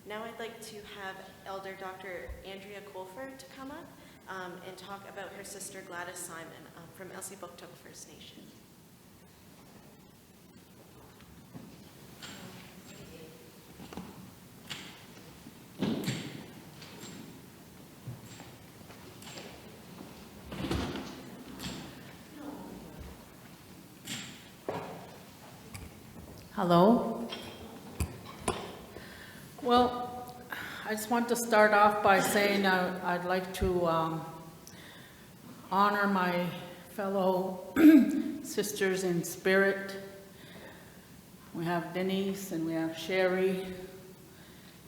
Now I'd like to have Elder Dr. Andrea Colfer to come up and talk about her sister Gladys Simon from Elsipogtog First Nation. Hello. Well, I just want to start off by saying I'd like to honor my fellow sisters in spirit. We have Denise and we have Sherry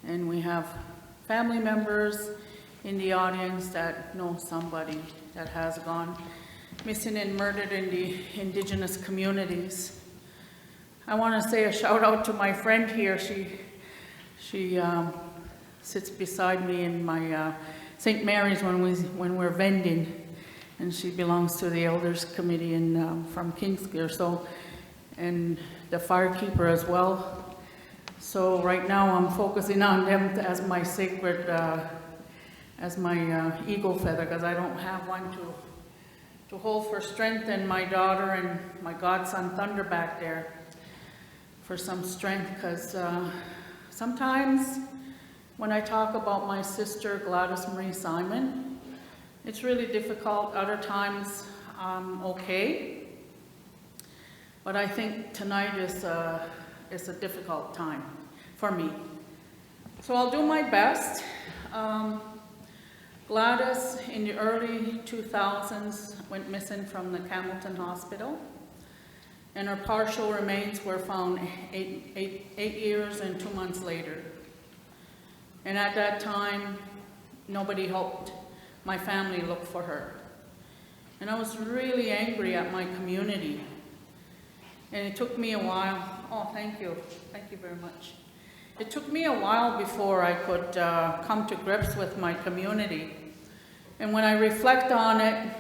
and we have family members in the audience that know somebody that has gone missing and murdered in the Indigenous communities. I want to say a shout out to my friend here. She sits beside me in my St. Mary's when we're vending, and she belongs to the Elders Committee from Kingsclear, and the firekeeper as well. So right now I'm focusing on them as my sacred, as my eagle feather, because I don't have one to hold for strength, and my daughter and my godson Thunder back there for some strength, because sometimes when I talk about my sister Gladys Marie Simon, it's really difficult. Other times I'm okay, but I think tonight is a difficult time for me. So I'll do my best. Gladys in the early 2000s went missing from the Campbellton Hospital, and her partial remains were found eight years and 2 months later. And at that time, nobody helped my family look for her. And I was really angry at my community. And it took me a while. Oh, thank you very much. It took me a while before I could come to grips with my community. And when I reflect on it,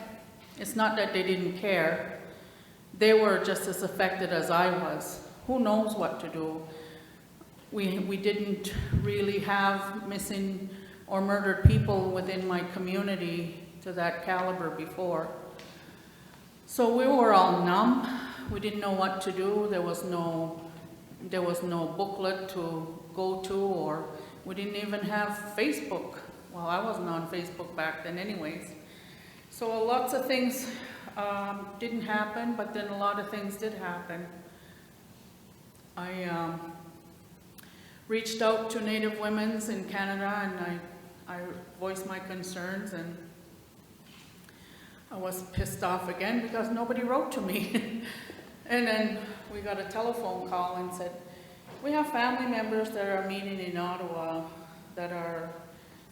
it's not that they didn't care. They were just as affected as I was. Who knows what to do? We didn't really have missing or murdered people within my community to that caliber before. So we were all numb. We didn't know what to do. There was no booklet to go to, or we didn't even have Facebook. Well, I wasn't on Facebook back then anyways. So lots of things didn't happen, but then a lot of things did happen. I reached out to Native women's in Canada, and I voiced my concerns, and I was pissed off again because nobody wrote to me. And then we got a telephone call and said, we have family members that are meeting in Ottawa that are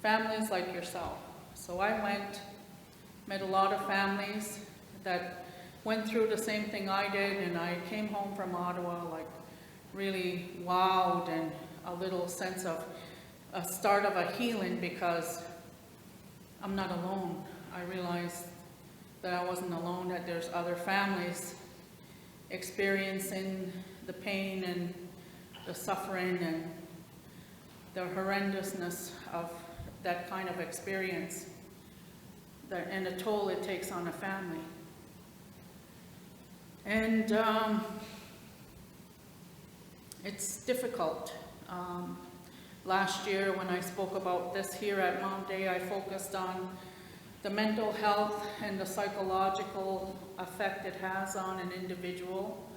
families like yourself. So I went, met a lot of families that went through the same thing I did, and I came home from Ottawa like really wowed and a little sense of a start of a healing, because I'm not alone. I realized that I wasn't alone, that there's other families experiencing the pain and the suffering and the horrendousness of that kind of experience, and the toll it takes on a family. And it's difficult. Last year when I spoke about this here at Mount Day, I focused on the mental health and the psychological effect it has on an individual.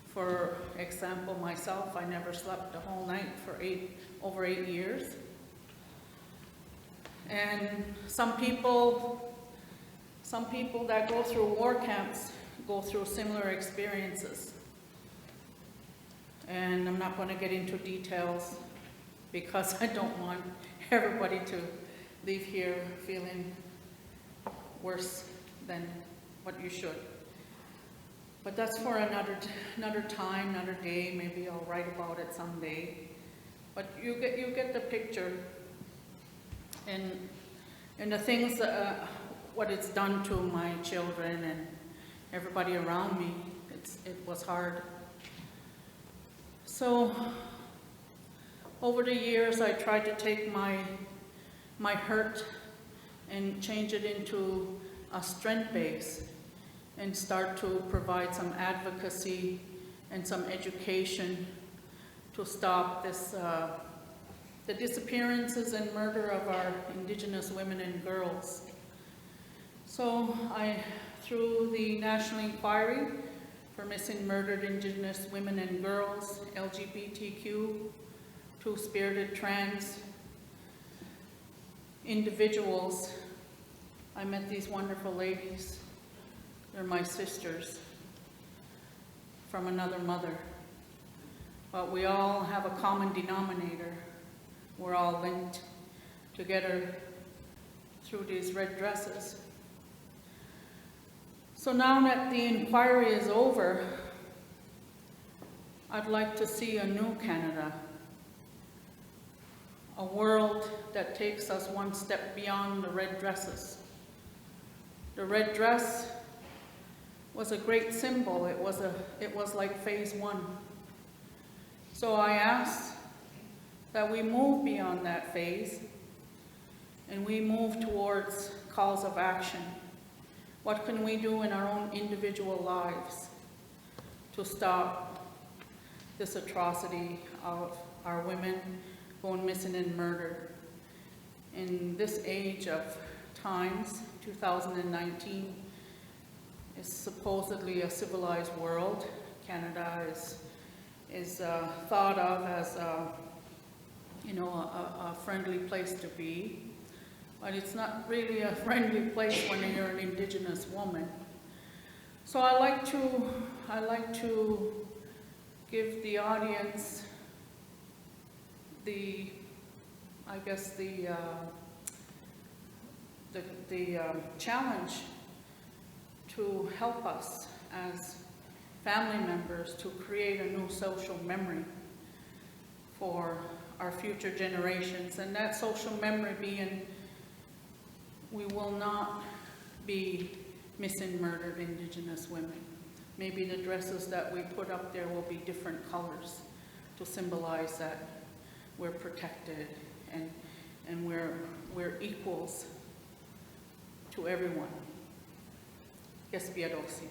For example, myself, I never slept a whole night for over 8 years. And some people that go through war camps go through similar experiences. And I'm not going to get into details because I don't want everybody to leave here feeling worse than what you should. But that's for another time, another day. Maybe I'll write about it someday. But you get the picture. And the things, what it's done to my children and everybody around me, it was hard. So Over the years, I tried to take my hurt and change it into a strength base and start to provide some advocacy and some education to stop this, the disappearances and murder of our Indigenous women and girls. So through the National Inquiry for Missing Murdered Indigenous Women and Girls, LGBTQ, two-spirited trans individuals, I met these wonderful ladies. They're my sisters from another mother. But we all have a common denominator. We're all linked together through these red dresses. So now that the inquiry is over, I'd like to see a new Canada, a world that takes us one step beyond the red dresses. The red dress was a great symbol. It was like phase one. So I ask that we move beyond that phase and we move towards calls of action. What can we do in our own individual lives to stop this atrocity of our women going missing and murdered? In this age of times, 2019 is supposedly a civilized world. Canada is thought of as a friendly place to be, but it's not really a friendly place when you're an Indigenous woman. So I like to give the audience the challenge to help us as family members to create a new social memory for our future generations. And that social memory being, we will not be missing murdered Indigenous women. Maybe the dresses that we put up there will be different colors to symbolize that we're protected and we're equals to everyone. Yes, Biadosi.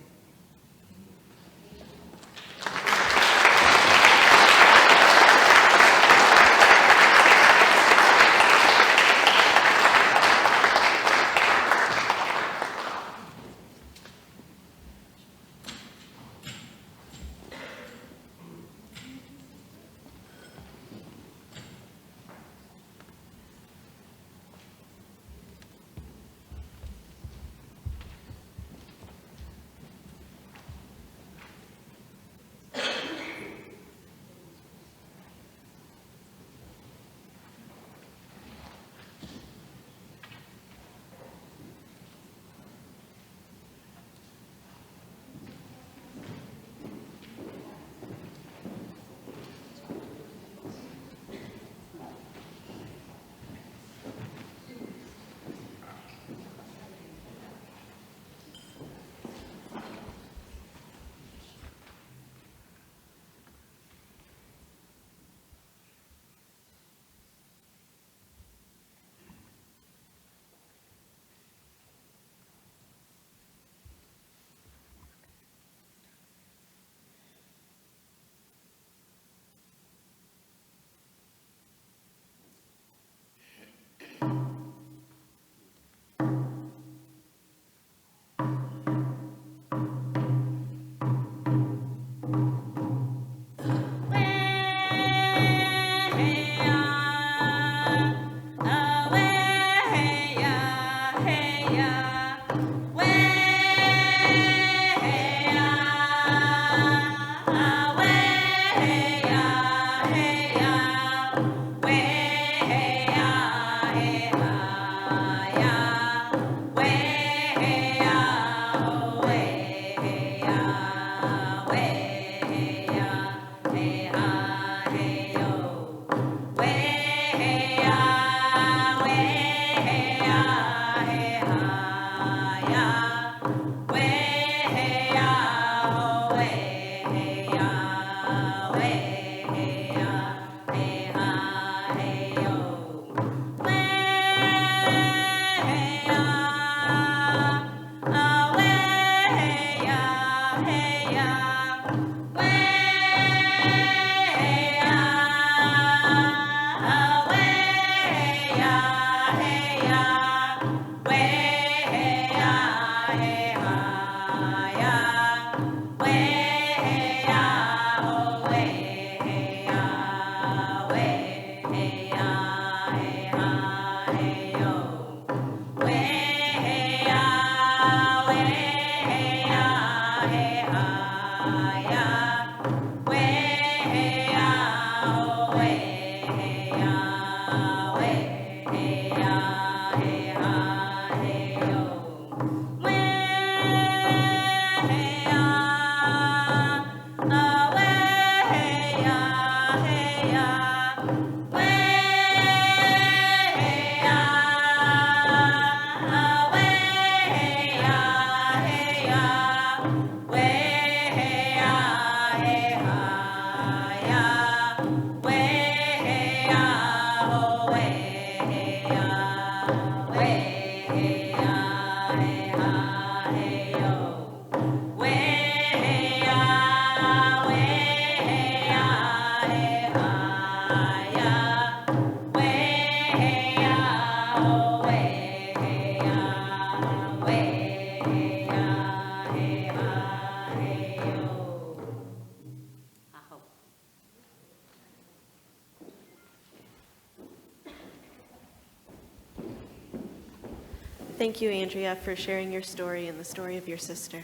Thank you, Andrea, for sharing your story and the story of your sister.